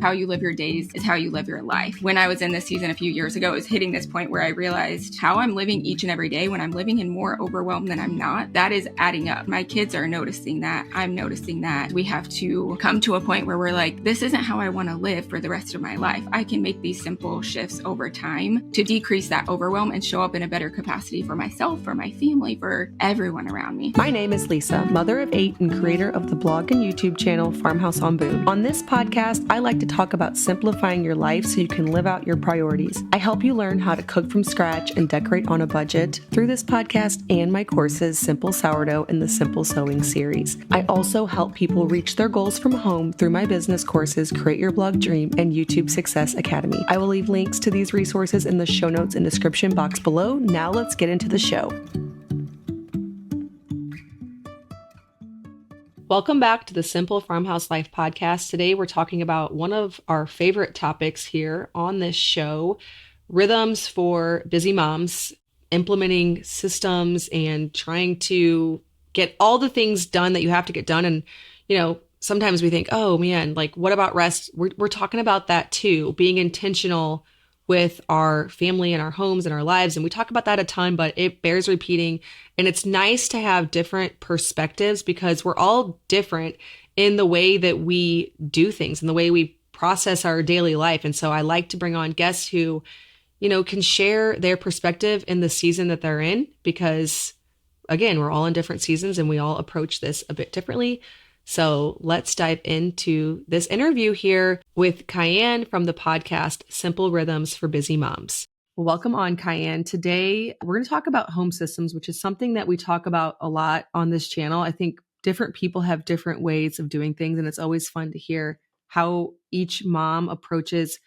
how you live your days is how you live your life. When I was in this season a few years ago, it was hitting this point where I realized how I'm living each and every day when I'm living in more overwhelm than I'm not. That is adding up. My kids are noticing that. I'm noticing that. We have to come to a point where we're like, this isn't how I want to live for the rest of my life. I can make these simple shifts over time to decrease that overwhelm and show up in a better capacity for myself, for my family, for everyone around me. My name is Lisa, mother of 8 and creator of the blog and YouTube channel Farmhouse on Boone. On this podcast, I like to talk about simplifying your life so you can live out your priorities. I help you learn how to cook from scratch and decorate on a budget through this podcast and my courses, Simple Sourdough and the Simple Sewing series. I also help people reach their goals from home through my business courses, Create Your Blog Dream and YouTube Success Academy. I will leave links to these resources in the show notes and description box below. Now let's get into the show. Welcome back to the Simple Farmhouse Life podcast. Today we're talking about one of our favorite topics here on this show, rhythms for busy moms, implementing systems and trying to get all the things done that you have to get done. And, sometimes we think, oh man, like what about rest? We're talking about that too, being intentional with our family and our homes and our lives. And we talk about that a ton, but it bears repeating. And it's nice to have different perspectives because we're all different in the way that we do things and the way we process our daily life. And so I like to bring on guests who, can share their perspective in the season that they're in, because again, we're all in different seasons and we all approach this a bit differently. So let's dive into this interview here with KyAnn from the podcast, Simple Rhythms for Busy Moms. Welcome on, KyAnn. Today, we're going to talk about home systems, which is something that we talk about a lot on this channel. I think different people have different ways of doing things, and it's always fun to hear how each mom approaches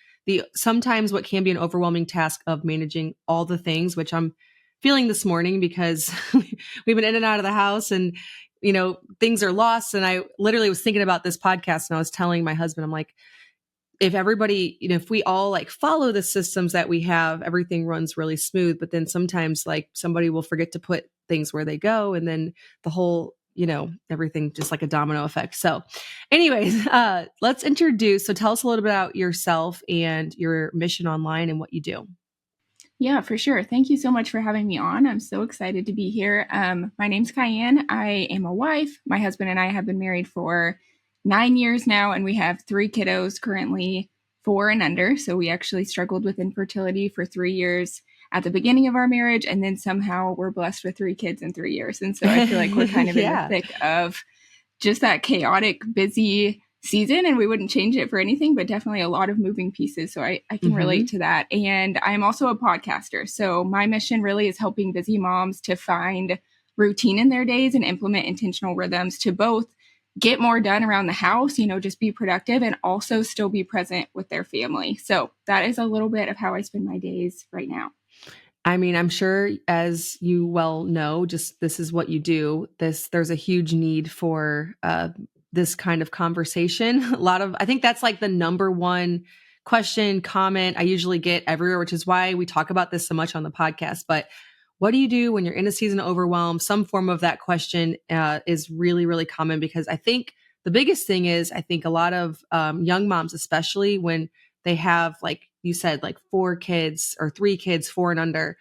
sometimes what can be an overwhelming task of managing all the things, which I'm feeling this morning because we've been in and out of the house and things are lost. And I literally was thinking about this podcast and I was telling my husband, I'm like, if everybody, if we all like follow the systems that we have, everything runs really smooth. But then sometimes like somebody will forget to put things where they go. And then the whole, everything just like a domino effect. So anyways, let's introduce. So tell us a little bit about yourself and your mission online and what you do. Yeah, for sure. Thank you so much for having me on. I'm so excited to be here. My name's KyAnn. I am a wife. My husband and I have been married for 9 years now, and we have 3 kiddos, currently 4 and under. So we actually struggled with infertility for 3 years at the beginning of our marriage, and then somehow we're blessed with 3 kids in 3 years. And so I feel like we're kind of in the thick of just that chaotic, busy season, and we wouldn't change it for anything, but definitely a lot of moving pieces. So I can relate to that. And I'm also a podcaster. So my mission really is helping busy moms to find routine in their days and implement intentional rhythms to both get more done around the house, just be productive and also still be present with their family. So that is a little bit of how I spend my days right now. I mean, I'm sure as you well know, just this is what you do. There's a huge need for this kind of conversation. I think that's like the number one question, comment I usually get everywhere, which is why we talk about this so much on the podcast. But what do you do when you're in a season of overwhelm? Some form of that question is really, really common, because I think the biggest thing is, I think a lot of young moms, especially when they have, like you said, like 4 kids or 3 kids, 4 and under,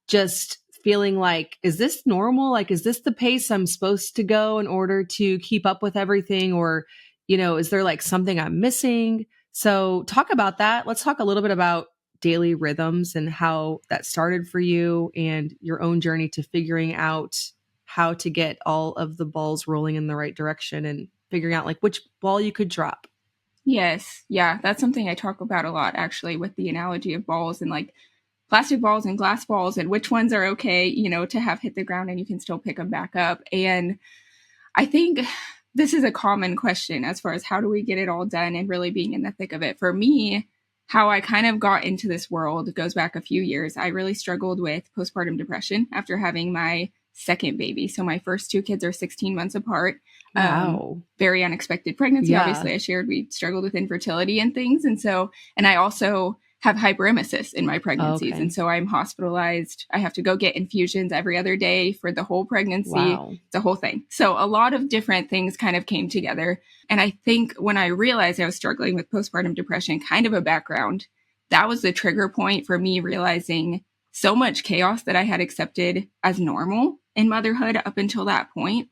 just feeling like, is this normal? Like, is this the pace I'm supposed to go in order to keep up with everything? Or, is there like something I'm missing? So talk about that. Let's talk a little bit about daily rhythms and how that started for you and your own journey to figuring out how to get all of the balls rolling in the right direction and figuring out like which ball you could drop. Yes. Yeah. That's something I talk about a lot, actually, with the analogy of balls and like plastic balls and glass balls and which ones are okay, to have hit the ground and you can still pick them back up. And I think this is a common question as far as how do we get it all done and really being in the thick of it. For me, how I kind of got into this world goes back a few years. I really struggled with postpartum depression after having my second baby. So my first 2 kids are 16 months apart. Wow. Very unexpected pregnancy. Yeah. Obviously, I shared we struggled with infertility and things. And I also have hyperemesis in my pregnancies. Okay. And so I'm hospitalized. I have to go get infusions every other day for the whole pregnancy. Wow. It's a whole thing. So a lot of different things kind of came together. And I think when I realized I was struggling with postpartum depression, kind of a background, that was the trigger point for me realizing so much chaos that I had accepted as normal in motherhood up until that point.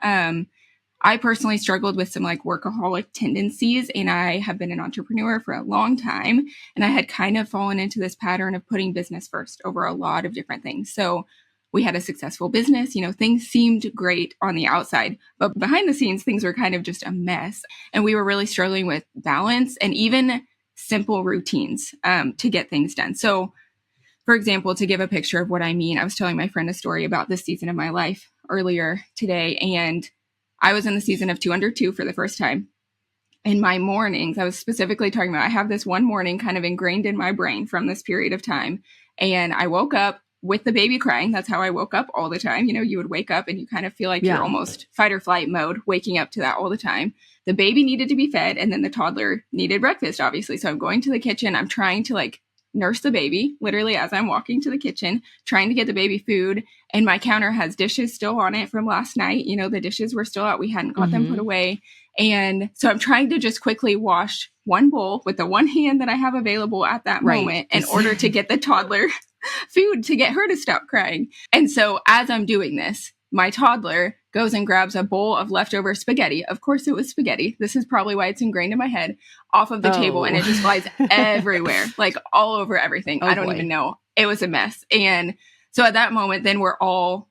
I personally struggled with some like workaholic tendencies, and I have been an entrepreneur for a long time. And I had kind of fallen into this pattern of putting business first over a lot of different things. So we had a successful business, things seemed great on the outside, but behind the scenes, things were kind of just a mess. And we were really struggling with balance and even simple routines to get things done. So for example, to give a picture of what I mean, I was telling my friend a story about this season of my life earlier today, and I was in the season of 2 under 2 for the first time. In my mornings, I was specifically talking about, I have this one morning kind of ingrained in my brain from this period of time. And I woke up with the baby crying. That's how I woke up all the time. You would wake up and you kind of feel like you're almost fight or flight mode, waking up to that all the time. The baby needed to be fed, and then the toddler needed breakfast, obviously. So I'm going to the kitchen. I'm trying to nurse the baby, literally as I'm walking to the kitchen, trying to get the baby food. And my counter has dishes still on it from last night. The dishes were still out. We hadn't got them put away. And so I'm trying to just quickly wash one bowl with the one hand that I have available at that moment in order to get the toddler food to get her to stop crying. And so as I'm doing this, my toddler goes and grabs a bowl of leftover spaghetti. Of course, it was spaghetti. This is probably why it's ingrained in my head, off of the table. And it just flies everywhere, like all over everything. I don't even know. It was a mess. And so at that moment, then we were all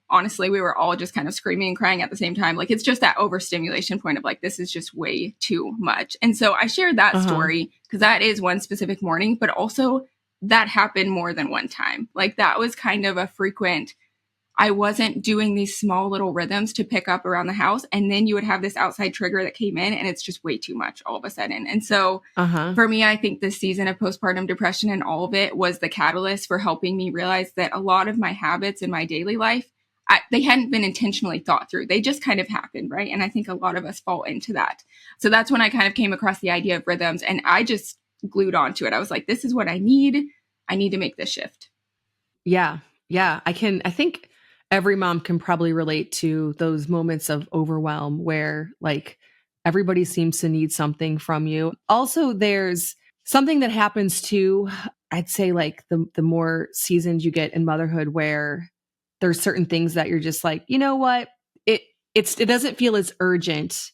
just kind of screaming and crying at the same time. Like, it's just that overstimulation point of this is just way too much. And so I shared that story because that is one specific morning, but also that happened more than one time. That was kind of a frequent, I wasn't doing these small little rhythms to pick up around the house. And then you would have this outside trigger that came in, and it's just way too much all of a sudden. And so for me, I think this season of postpartum depression and all of it was the catalyst for helping me realize that a lot of my habits in my daily life, they hadn't been intentionally thought through. They just kind of happened, right? And I think a lot of us fall into that. So that's when I kind of came across the idea of rhythms, and I just glued onto it. I was like, this is what I need. I need to make this shift. Yeah. Yeah. I think every mom can probably relate to those moments of overwhelm where everybody seems to need something from you. Also, there's something that happens too, I'd say the more seasoned you get in motherhood, where there's certain things that you're just like, you know what? It doesn't feel as urgent.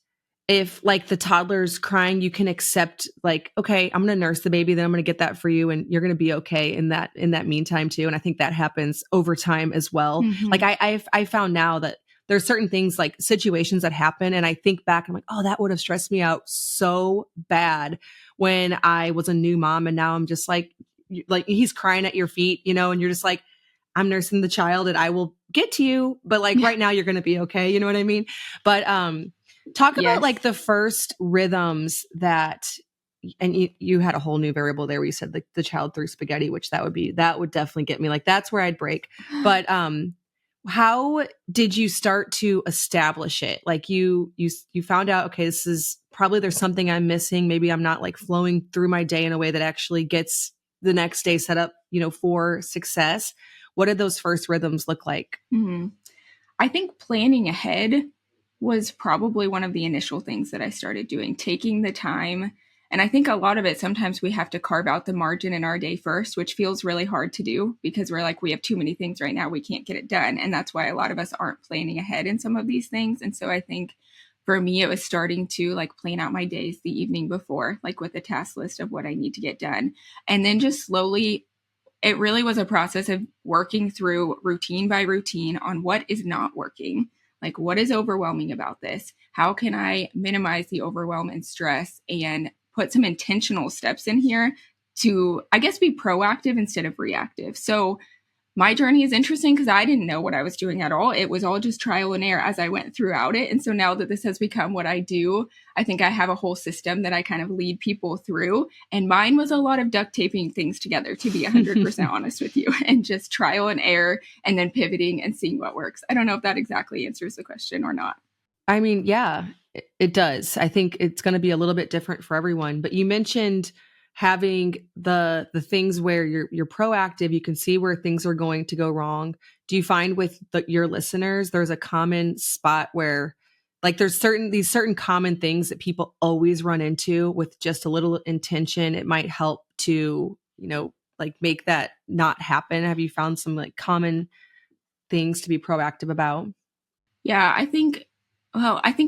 If the toddler's crying, you can accept okay, I'm going to nurse the baby, then I'm going to get that for you, and you're going to be okay in that meantime too. And I think that happens over time as well. I found now that there's certain things, situations that happen, and I think back, I'm like, oh, that would have stressed me out so bad when I was a new mom, and now I'm just like he's crying at your feet, and you're just like, I'm nursing the child, and I will get to you, but right now you're going to be okay. You know what I mean? But talk about the first rhythms that, and you had a whole new variable there where you said the child threw spaghetti, which that would definitely get me. That's where I'd break. But how did you start to establish it? You found out, okay, this is probably, there's something I'm missing. Maybe I'm not flowing through my day in a way that actually gets the next day set up, for success. What did those first rhythms look like? Mm-hmm. I think planning ahead was probably one of the initial things that I started doing, taking the time. And I think a lot of it, sometimes we have to carve out the margin in our day first, which feels really hard to do because we're we have too many things right now. We can't get it done. And that's why a lot of us aren't planning ahead in some of these things. And so I think for me, it was starting to plan out my days the evening before, with a task list of what I need to get done. And then just slowly, it really was a process of working through routine by routine on what is not working. What is overwhelming about this? How can I minimize the overwhelm and stress and put some intentional steps in here to, I guess, be proactive instead of reactive? So my journey is interesting because I didn't know what I was doing at all. It was all just trial and error as I went throughout it. And so now that this has become what I do, I think I have a whole system that I kind of lead people through. And mine was a lot of duct taping things together, to be 100% honest with you, and just trial and error and then pivoting and seeing what works. I don't know if that exactly answers the question or not. I mean, yeah, it does. I think it's going to be a little bit different for everyone. But you mentioned having the things where you're proactive, you can see where things are going to go wrong. Do you find with your listeners, there's a common spot where like there's these certain common things that people always run into with just a little intention, it might help to, like make that not happen? Have you found some like common things to be proactive about? Yeah, I think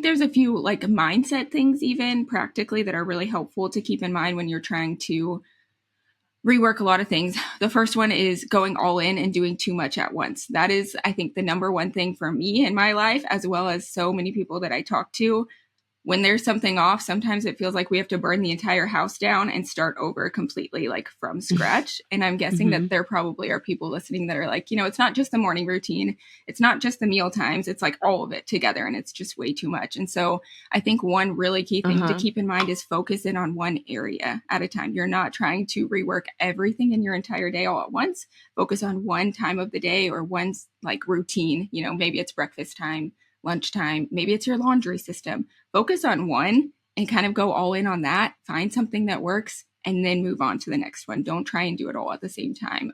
there's a few like mindset things, even practically, that are really helpful to keep in mind when you're trying to rework a lot of things. The first one is going all in and doing too much at once. That is, I think, the number one thing for me in my life, as well as so many people that I talk to. When there's something off, sometimes it feels like we have to burn the entire house down and start over completely, like from scratch. And I'm guessing that there probably are people listening that are like, it's not just the morning routine. It's not just the meal times. It's like all of it together. And it's just way too much. And so I think one really key thing to keep in mind is focus in on one area at a time. You're not trying to rework everything in your entire day all at once. Focus on one time of the day or one like routine. Maybe it's breakfast time, lunchtime, maybe it's your laundry system. Focus on one and kind of go all in on that. Find something that works and then move on to the next one. Don't try and do it all at the same time.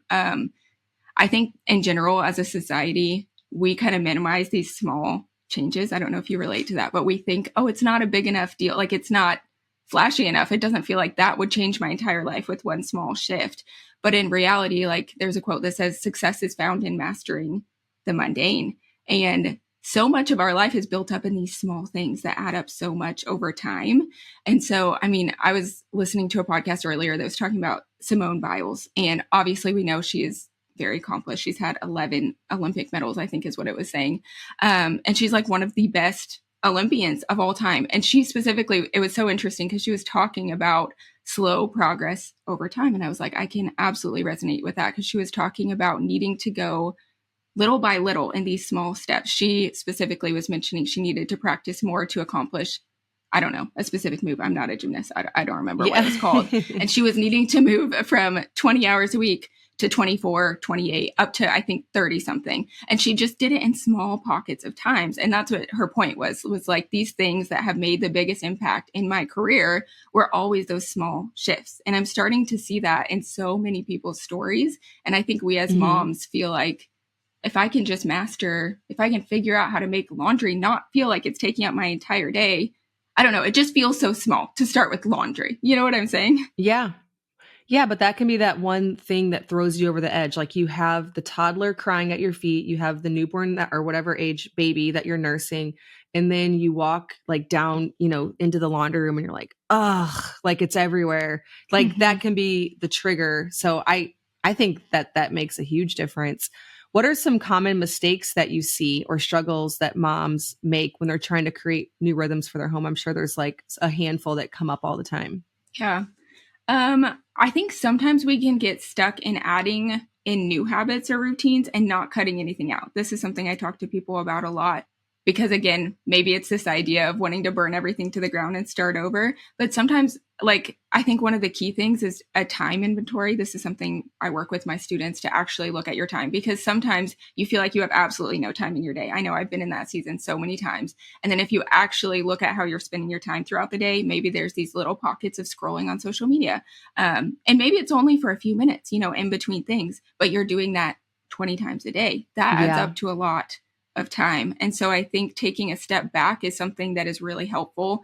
I think in general, as a society, we kind of minimize these small changes. I don't know if you relate to that, but we think, oh, it's not a big enough deal. Like it's not flashy enough. It doesn't feel like that would change my entire life with one small shift. But in reality, like there's a quote that says success is found in mastering the mundane. And so much of our life is built up in these small things that add up so much over time. And so, I mean, I was listening to a podcast earlier that was talking about Simone Biles. And obviously we know she is very accomplished. She's had 11 Olympic medals, I think is what it was saying. And she's like one of the best Olympians of all time. And she specifically, it was so interesting because she was talking about slow progress over time. And I was like, I can absolutely resonate with that, because she was talking about needing to go little by little in these small steps. She specifically was mentioning she needed to practice more to accomplish, I don't know, a specific move. I'm not a gymnast. I don't remember what it's called. And she was needing to move from 20 hours a week to 24, 28, up to, I think, 30 something. And she just did it in small pockets of times. And that's what her point was like these things that have made the biggest impact in my career were always those small shifts. And I'm starting to see that in so many people's stories. And I think we as moms feel like, if I can figure out how to make laundry not feel like it's taking up my entire day, I don't know, it just feels so small to start with laundry. You know what I'm saying? Yeah. Yeah, but that can be that one thing that throws you over the edge. Like you have the toddler crying at your feet, you have the newborn or whatever age baby that you're nursing, and then you walk like down, into the laundry room and you're like, ugh, like it's everywhere. Like that can be the trigger. So I think that makes a huge difference. What are some common mistakes that you see or struggles that moms make when they're trying to create new rhythms for their home? I'm sure there's like a handful that come up all the time. Yeah. I think sometimes we can get stuck in adding in new habits or routines and not cutting anything out. This is something I talk to people about a lot. Because again, maybe it's this idea of wanting to burn everything to the ground and start over. But sometimes, like, I think one of the key things is a time inventory. This is something I work with my students to actually look at your time, because sometimes you feel like you have absolutely no time in your day. I know I've been in that season so many times. And then if you actually look at how you're spending your time throughout the day, maybe there's these little pockets of scrolling on social media. And maybe it's only for a few minutes, in between things, but you're doing that 20 times a day. That adds up to a lot of time. And so I think taking a step back is something that is really helpful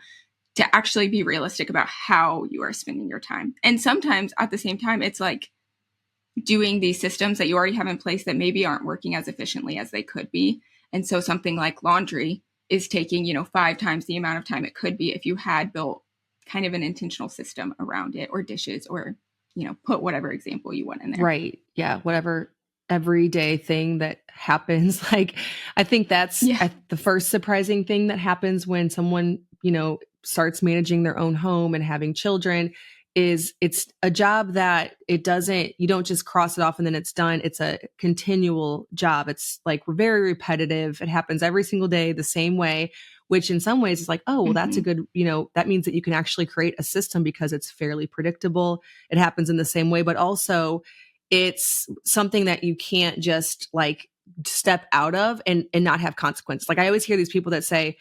to actually be realistic about how you are spending your time. And sometimes at the same time, it's like doing these systems that you already have in place that maybe aren't working as efficiently as they could be. And so something like laundry is taking, 5 times the amount of time it could be if you had built kind of an intentional system around it, or dishes, or, put whatever example you want in there. Right. Yeah. Whatever everyday thing that happens. Like, I think that's the first surprising thing that happens when someone, starts managing their own home and having children, is it's a job that you don't just cross it off and then it's done. It's a continual job. It's like very repetitive. It happens every single day the same way, which in some ways is like, oh, well, that's a good, that means that you can actually create a system because it's fairly predictable. It happens in the same way, but also it's something that you can't just like step out of and not have consequences. Like I always hear these people that say,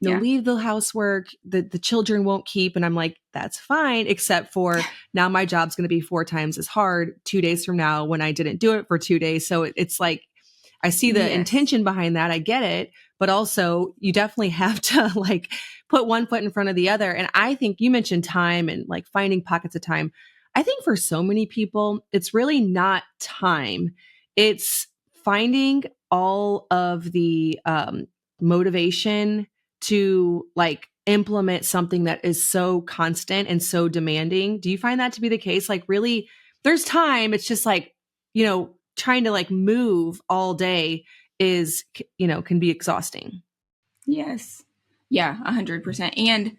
Yeah. leave the housework, the children won't keep. And I'm like, that's fine, except for now my job's going to be 4 times as hard 2 days from now when I didn't do it for 2 days. So it's like, I see the intention behind that. I get it. But also you definitely have to like put one foot in front of the other. And I think you mentioned time and like finding pockets of time. I think for so many people, it's really not time. It's finding all of the motivation to like implement something that is so constant and so demanding. Do you find that to be the case? Like really, there's time. It's just like, trying to like move all day is, can be exhausting. Yes. Yeah, 100%. And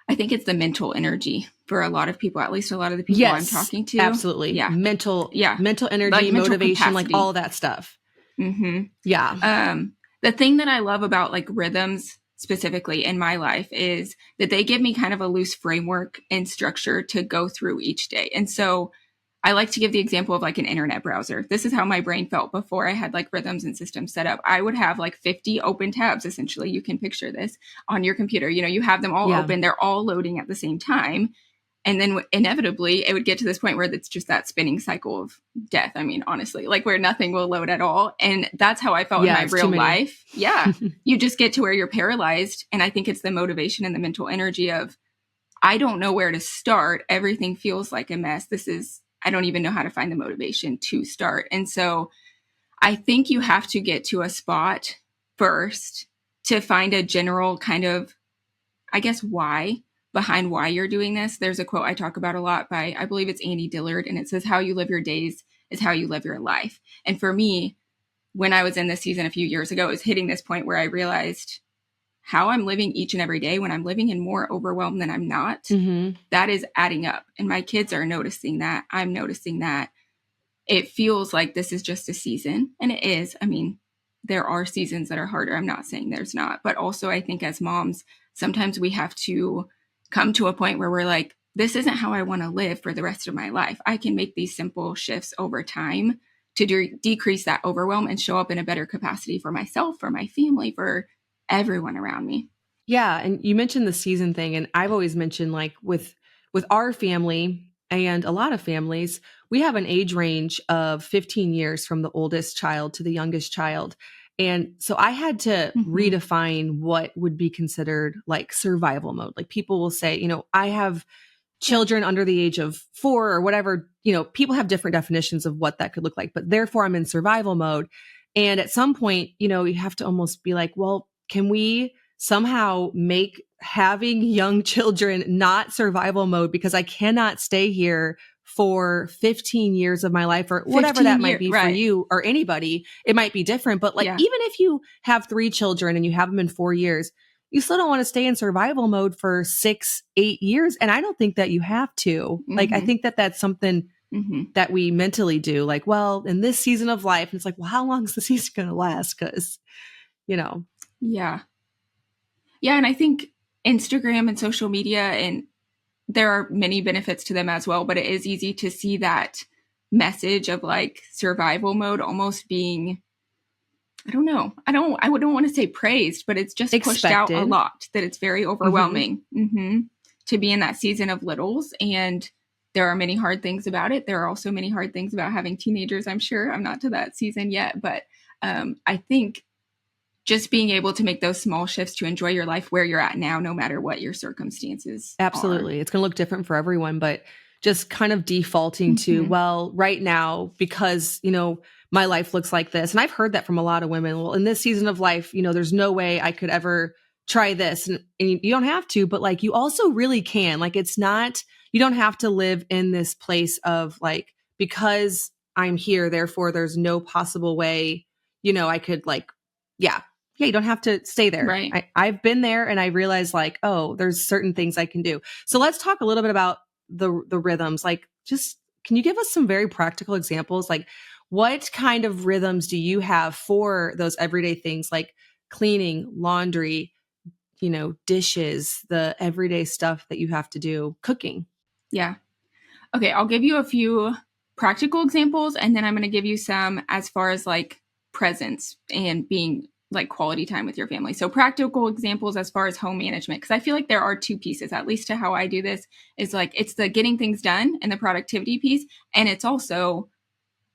I think it's the mental energy for a lot of people, at least a lot of the people I'm talking to. Absolutely. Yeah. Mental energy, like motivation, capacity. Like all of that stuff. Mm-hmm. Yeah. The thing that I love about like rhythms specifically in my life is that they give me kind of a loose framework and structure to go through each day. And so I like to give the example of like an internet browser. This is how my brain felt before I had like rhythms and systems set up. I would have like 50 open tabs, essentially. You can picture this on your computer. You have them all open. They're all loading at the same time. And then inevitably it would get to this point where it's just that spinning cycle of death. I mean, honestly, like where nothing will load at all. And that's how I felt in my real life. Yeah. You just get to where you're paralyzed. And I think it's the motivation and the mental energy of, I don't know where to start. Everything feels like a mess. I don't even know how to find the motivation to start. And so I think you have to get to a spot first to find a general kind of, I guess, why behind why you're doing this. There's a quote I talk about a lot by, I believe it's Andy Dillard, and it says, how you live your days is how you live your life. And for me, when I was in this season a few years ago, it was hitting this point where I realized how I'm living each and every day when I'm living in more overwhelm than I'm not, that is adding up. And my kids are noticing that. I'm noticing that. It feels like this is just a season. And it is. I mean, there are seasons that are harder. I'm not saying there's not. But also, I think as moms, sometimes we have to come to a point where we're like, this isn't how I want to live for the rest of my life. I can make these simple shifts over time to decrease that overwhelm and show up in a better capacity for myself, for my family, for everyone around me. Yeah. And you mentioned the season thing. And I've always mentioned like with our family and a lot of families, we have an age range of 15 years from the oldest child to the youngest child. And so I had to redefine what would be considered like survival mode. Like people will say, I have children under the age of 4 or whatever, people have different definitions of what that could look like, but therefore I'm in survival mode. And at some point, you have to almost be like, well, can we somehow make having young children not survival mode, because I cannot stay here for 15 years of my life or whatever that might be for you or anybody. It might be different, but like, even if you have 3 children and you have them in 4 years, you still don't want to stay in survival mode for 6, 8 years. And I don't think that you have to. Like, I think that that's something that we mentally do. Like, well, in this season of life, and it's like, well, how long is the season going to last? Because, Yeah. Yeah. And I think Instagram and social media, and there are many benefits to them as well, but it is easy to see that message of like survival mode almost being, I don't know. I wouldn't want to say praised, but it's just pushed out a lot, that it's very overwhelming to be in that season of littles. And there are many hard things about it. There are also many hard things about having teenagers, I'm sure. I'm not to that season yet, but I think just being able to make those small shifts to enjoy your life where you're at now, no matter what your circumstances Absolutely. are. It's going to look different for everyone, but just kind of defaulting to, well, right now, because, my life looks like this. And I've heard that from a lot of women. Well, in this season of life, there's no way I could ever try this. And you don't have to, but like, you also really can. Like, it's not, you don't have to live in this place of like, because I'm here, therefore there's no possible way, I could like, you don't have to stay there. Right. I've been there and I realized like, oh, there's certain things I can do. So let's talk a little bit about the rhythms. Like, just, can you give us some very practical examples? Like, what kind of rhythms do you have for those everyday things like cleaning, laundry, dishes, the everyday stuff that you have to do, cooking? Yeah. Okay. I'll give you a few practical examples, and then I'm going to give you some as far as like presence and being like quality time with your family. So practical examples as far as home management, because I feel like there are two pieces, at least to how I do this, is like it's the getting things done and the productivity piece. And it's also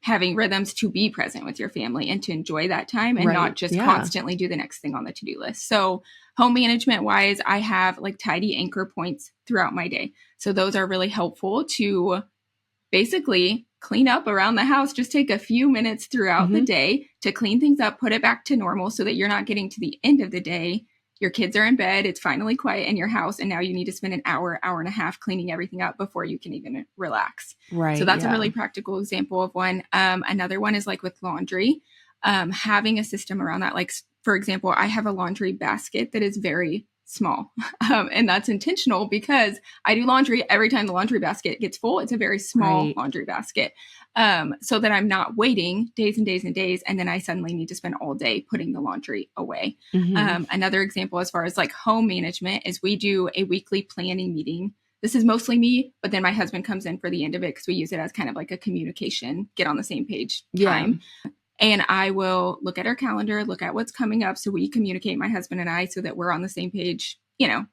having rhythms to be present with your family and to enjoy that time and not just constantly do the next thing on the to-do list. So home management wise, I have like tidy anchor points throughout my day. So those are really helpful to basically clean up around the house. Just take a few minutes throughout the day to clean things up, put it back to normal so that you're not getting to the end of the day. Your kids are in bed, it's finally quiet in your house, and now you need to spend an hour, hour and a half cleaning everything up before you can even relax. Right. So that's a really practical example of one. Another one is like with laundry, having a system around that. Like, for example, I have a laundry basket that is very small. And that's intentional because I do laundry every time the laundry basket gets full. It's a very small laundry basket. So that I'm not waiting days and days and days. And then I suddenly need to spend all day putting the laundry away. Another example as far as like home management is we do a weekly planning meeting. This is mostly me, but then my husband comes in for the end of it because we use it as kind of like a communication, get on the same page time. And I will look at our calendar, look at what's coming up. So we communicate, my husband and I, so that we're on the same page, you know,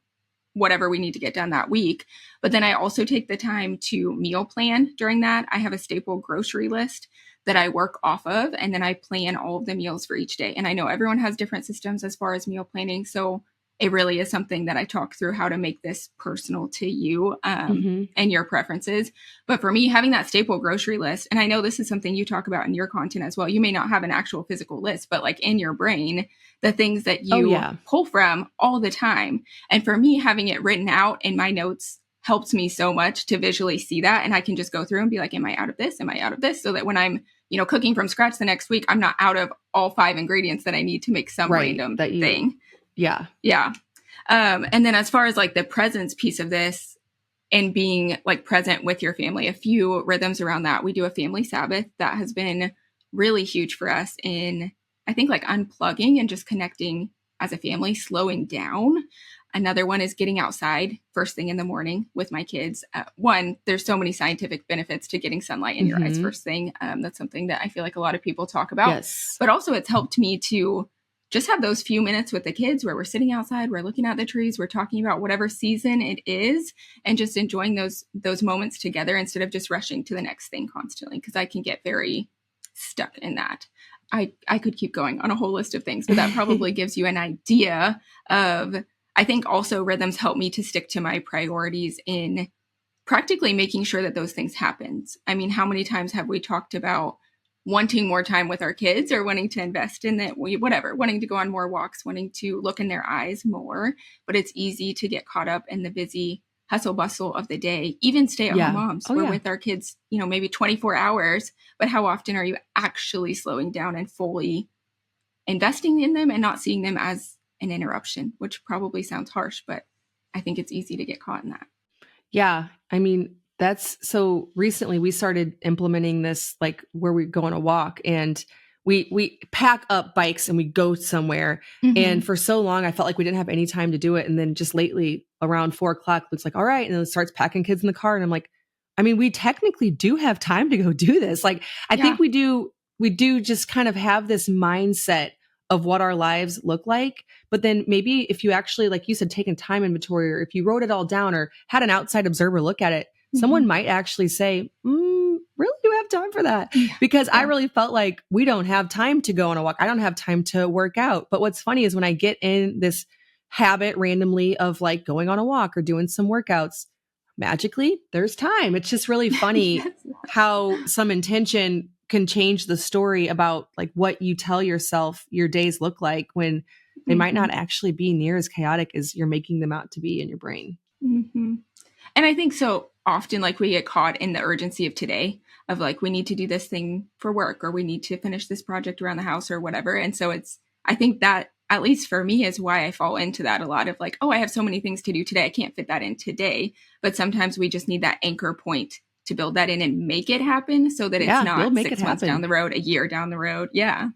whatever we need to get done that week. But then I also take the time to meal plan during that. I have a staple grocery list that I work off of, and then I plan all of the meals for each day. And I know everyone has different systems as far as meal planning. So it really is something that I talk through how to make this personal to you and your preferences. But for me, having that staple grocery list, and I know this is something you talk about in your content as well. You may not have an actual physical list, but like in your brain, the things that you pull from all the time. And for me, having it written out in my notes helps me so much to visually see that. And I can just go through and be like, am I out of this? Am I out of this? So that when I'm, you know, cooking from scratch the next week, I'm not out of all 5 ingredients that I need to make some random thing. Yeah. And then as far as like the presence piece of this and being like present with your family, a few rhythms around that. We do a family Sabbath that has been really huge for us in, I think, like unplugging and just connecting as a family, slowing down. Another one is getting outside first thing in the morning with my kids. One, there's so many scientific benefits to getting sunlight in your eyes first thing. That's something that I feel like a lot of people talk about. But also it's helped me to just have those few minutes with the kids where we're sitting outside, we're looking at the trees, we're talking about whatever season it is, and just enjoying those moments together instead of just rushing to the next thing constantly, because I can get very stuck in that. I could keep going on a whole list of things, but that probably gives you an idea of, I think also rhythms help me to stick to my priorities in practically making sure that those things happen. I mean, how many times have we talked about wanting more time with our kids or wanting to invest in that, wanting to go on more walks, wanting to look in their eyes more, but it's easy to get caught up in the busy hustle bustle of the day. Even stay-at-home moms, we're with our kids, you know, maybe 24 hours, but how often are you actually slowing down and fully investing in them and not seeing them as an interruption, which probably sounds harsh, but I think it's easy to get caught in that. Yeah. I mean, that's so recently we started implementing this, like where we go on a walk and we pack up bikes and we go somewhere. And for so long, I felt like we didn't have any time to do it. And then just lately around 4:00, Luke's like, all right. And then it starts packing kids in the car. And I'm like, I mean, we technically do have time to go do this. Like, I think we do just kind of have this mindset of what our lives look like. But then maybe if you actually, like you said, taken time inventory, or if you wrote it all down or had an outside observer look at it, someone might actually say, really, you have time for that? Because I really felt like we don't have time to go on a walk. I don't have time to work out. But what's funny is when I get in this habit randomly of like going on a walk or doing some workouts, magically there's time. It's just really funny how some intention can change the story about like what you tell yourself your days look like when they might not actually be near as chaotic as you're making them out to be in your brain. And I think so often, like we get caught in the urgency of today of like, we need to do this thing for work, or we need to finish this project around the house or whatever. And so I think that at least for me is why I fall into that a lot of like, oh, I have so many things to do today. I can't fit that in today. But sometimes we just need that anchor point to build that in and make it happen so that it's not 6 months down the road, a year down the road. Yeah.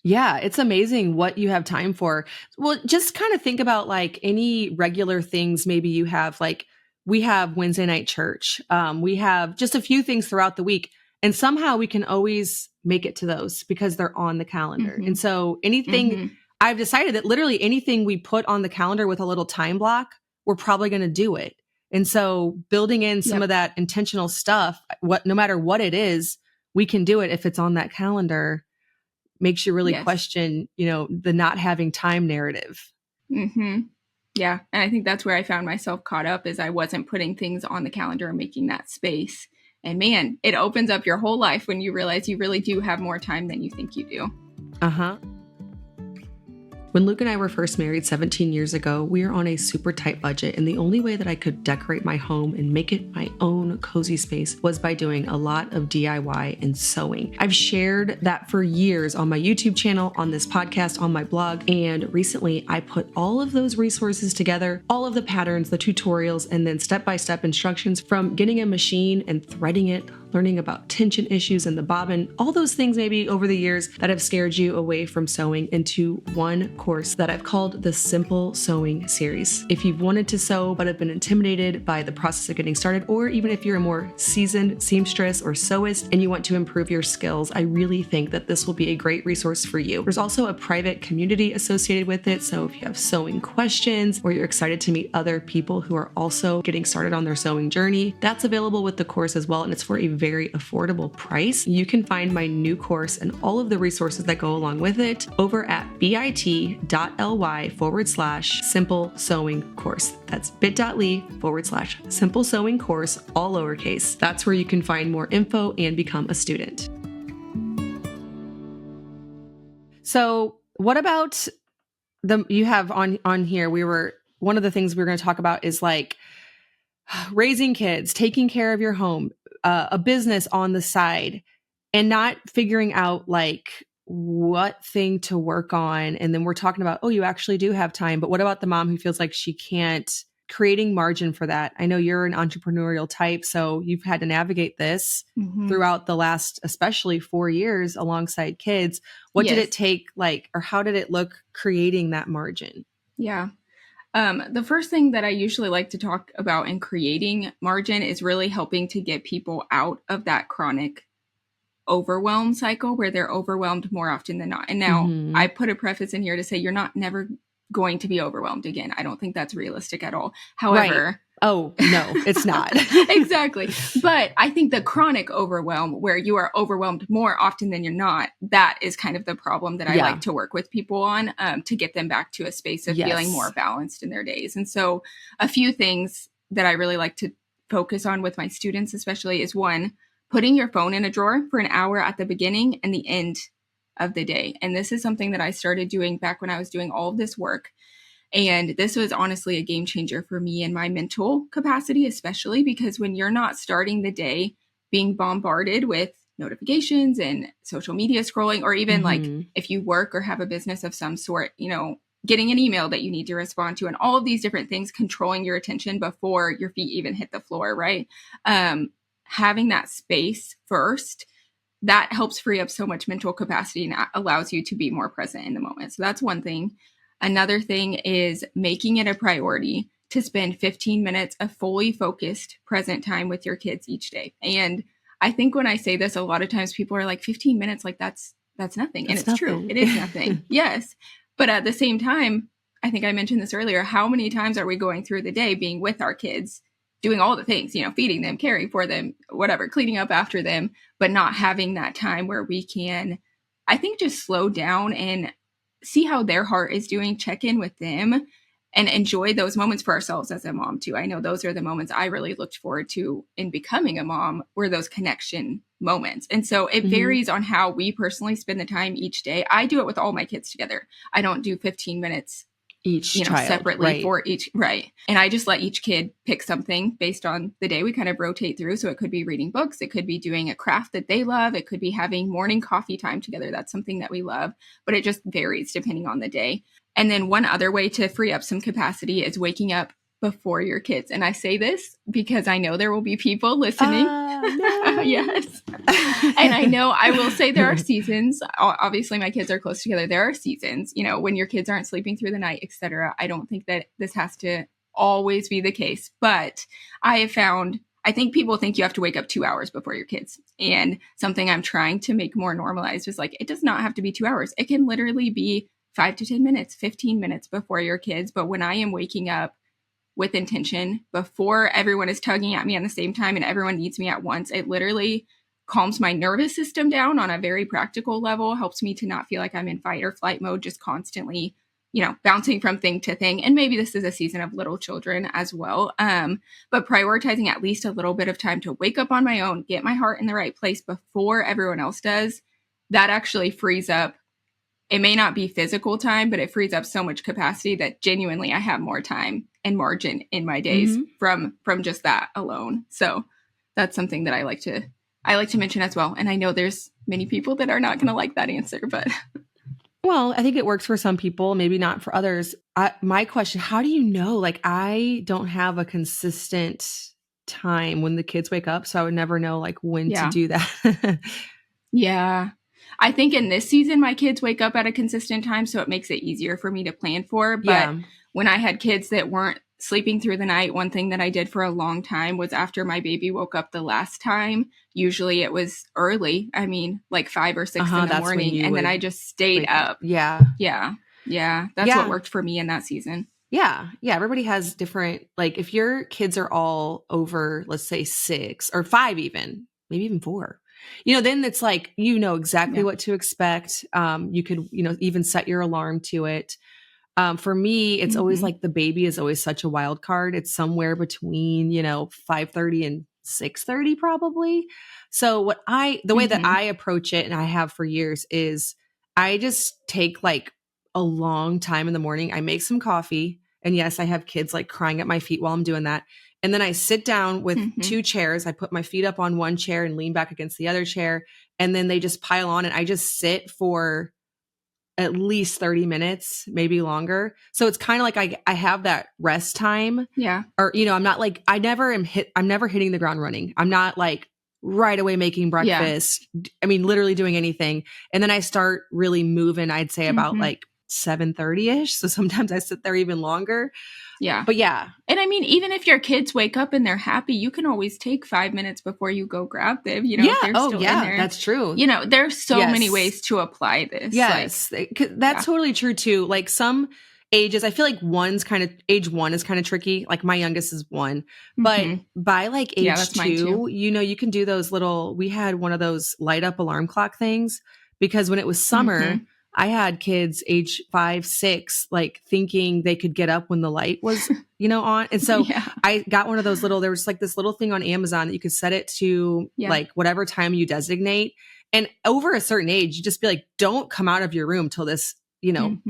Yeah, it's amazing what you have time for. Well, just kind of think about like any regular things maybe you have, like we have Wednesday night church. We have just a few things throughout the week, and somehow we can always make it to those because they're on the calendar. And so anything, I've decided that literally anything we put on the calendar with a little time block, we're probably going to do it. And so building in some of that intentional stuff, no matter what it is, we can do it if it's on that calendar, makes you really question, the not having time narrative. Mm-hmm. Yeah. And I think that's where I found myself caught up, is I wasn't putting things on the calendar and making that space. And man, it opens up your whole life when you realize you really do have more time than you think you do. Uh-huh. When Luke and I were first married 17 years ago, we were on a super tight budget, and the only way that I could decorate my home and make it my own cozy space was by doing a lot of DIY and sewing. I've shared that for years on my YouTube channel, on this podcast, on my blog, and recently I put all of those resources together, all of the patterns, the tutorials, and then step-by-step instructions from getting a machine and threading it, learning about tension issues and the bobbin, all those things maybe over the years that have scared you away from sewing, into one course that I've called the Simple Sewing Series. If you've wanted to sew but have been intimidated by the process of getting started, or even if you're a more seasoned seamstress or sewist and you want to improve your skills, I really think that this will be a great resource for you. There's also a private community associated with it, so if you have sewing questions or you're excited to meet other people who are also getting started on their sewing journey, that's available with the course as well, and it's for a very affordable price. You can find my new course and all of the resources that go along with it over at bit.ly/simple sewing course. That's bit.ly/simple sewing course, all lowercase. That's where you can find more info and become a student. So what about you have on here, one of the things we were going to talk about is like raising kids, taking care of your home, a business on the side, and not figuring out like what thing to work on. And then we're talking about, oh, you actually do have time. But what about the mom who feels like she can't, creating margin for that? I know you're an entrepreneurial type, so you've had to navigate this throughout the last, especially 4 years alongside kids. What did it take, or how did it look creating that margin? Yeah. The first thing that I usually like to talk about in creating margin is really helping to get people out of that chronic overwhelm cycle where they're overwhelmed more often than not. And now I put a preface in here to say you're not never going to be overwhelmed again. I don't think that's realistic at all. However, right. Oh, no, it's not. Exactly. But I think the chronic overwhelm, where you are overwhelmed more often than you're not, that is kind of the problem that I like to work with people on, to get them back to a space of feeling more balanced in their days. And so a few things that I really like to focus on with my students, especially, is one, putting your phone in a drawer for an hour at the beginning and the end of the day. And this is something that I started doing back when I was doing all of this work. And this was honestly a game changer for me and my mental capacity, especially because when you're not starting the day being bombarded with notifications and social media scrolling, or even like if you work or have a business of some sort, getting an email that you need to respond to, and all of these different things controlling your attention before your feet even hit the floor, right? Having that space first, that helps free up so much mental capacity and allows you to be more present in the moment. So that's one thing. Another thing is making it a priority to spend 15 minutes of fully focused present time with your kids each day. And I think when I say this, a lot of times people are like, 15 minutes, like that's nothing. And it's true. It is nothing. Yes. But at the same time, I think I mentioned this earlier, how many times are we going through the day being with our kids, doing all the things, feeding them, caring for them, whatever, cleaning up after them, but not having that time where we can, I think, just slow down and see how their heart is doing, check in with them, and enjoy those moments for ourselves as a mom too. I know those are the moments I really looked forward to in becoming a mom, were those connection moments. And so it varies on how we personally spend the time each day. I do it with all my kids together. I don't do 15 minutes each child separately for each. Right. And I just let each kid pick something based on the day. We kind of rotate through. So it could be reading books. It could be doing a craft that they love. It could be having morning coffee time together. That's something that we love, but it just varies depending on the day. And then one other way to free up some capacity is waking up before your kids. And I say this because I know there will be people listening. No. Yes. And I know I will say there are seasons. Obviously, my kids are close together. There are seasons, when your kids aren't sleeping through the night, etc. I don't think that this has to always be the case. But I have found, I think people think you have to wake up 2 hours before your kids. And something I'm trying to make more normalized is like, it does not have to be 2 hours. It can literally be 5 to 10 minutes, 15 minutes before your kids. But when I am waking up with intention before everyone is tugging at me at the same time and everyone needs me at once, it literally calms my nervous system down on a very practical level, helps me to not feel like I'm in fight or flight mode, just constantly, bouncing from thing to thing. And maybe this is a season of little children as well. But prioritizing at least a little bit of time to wake up on my own, get my heart in the right place before everyone else does, that actually frees up. It may not be physical time, but it frees up so much capacity that genuinely I have more time and margin in my days from just that alone. So that's something that I like to mention as well. And I know there's many people that are not going to like that answer, but. Well, I think it works for some people, maybe not for others. My question, how do you know? Like, I don't have a consistent time when the kids wake up, so I would never know like when to do that. Yeah. I think in this season, my kids wake up at a consistent time, so it makes it easier for me to plan for. But when I had kids that weren't sleeping through the night, one thing that I did for a long time was after my baby woke up the last time, usually it was early. I mean, like 5 or 6 in the morning. And then I just stayed up. Yeah. That's what worked for me in that season. Yeah. Everybody has different, like if your kids are all over, let's say 6 or 5 even, maybe even 4. Then it's like, exactly what to expect. You could, even set your alarm to it. For me, it's always like the baby is always such a wild card. It's somewhere between, 5:30 and 6:30 probably. So the way that I approach it, and I have for years, is I just take like a long time in the morning. I make some coffee. And yes, I have kids like crying at my feet while I'm doing that. And then I sit down with 2 chairs. I put my feet up on one chair and lean back against the other chair. And then they just pile on and I just sit for at least 30 minutes, maybe longer. So it's kind of like I have that rest time. Yeah. Or, I'm not like, I'm never hitting the ground running. I'm not like right away making breakfast. Yeah. I mean, literally doing anything. And then I start really moving, I'd say about like 7:30-ish. So sometimes I sit there even longer. Yeah. But yeah. And I mean, even if your kids wake up and they're happy, you can always take 5 minutes before you go grab them, if they're still in there. That's true. There's so many ways to apply this. Yes. That's totally true too. Like some ages, I feel like age 1 is kind of tricky. Like my youngest is 1, but by like age 2, you can do those we had one of those light up alarm clock things because when it was summer, I had kids age 5, 6, like thinking they could get up when the light was, on. And so I got one of those there was like this little thing on Amazon that you could set it to like whatever time you designate. And over a certain age, you just be like, don't come out of your room till this,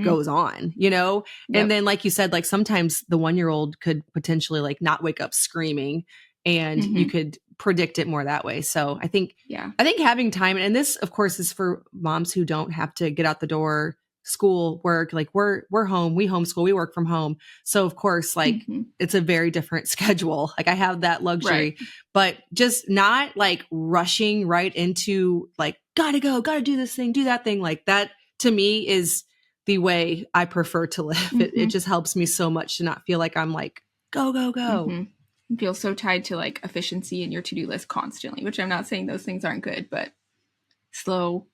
goes on, and then like you said, like sometimes the 1-year-old could potentially like not wake up screaming and you could predict it more that way. So I think having time, and this of course is for moms who don't have to get out the door, school, work, like we're home, we homeschool, we work from home. So of course, like it's a very different schedule. Like I have that luxury, but just not like rushing right into like, gotta go, gotta do this thing, do that thing. Like that to me is the way I prefer to live. It just helps me so much to not feel like I'm like, go, go, go. Feel so tied to like efficiency in your to-do list constantly, which I'm not saying those things aren't good, but slow,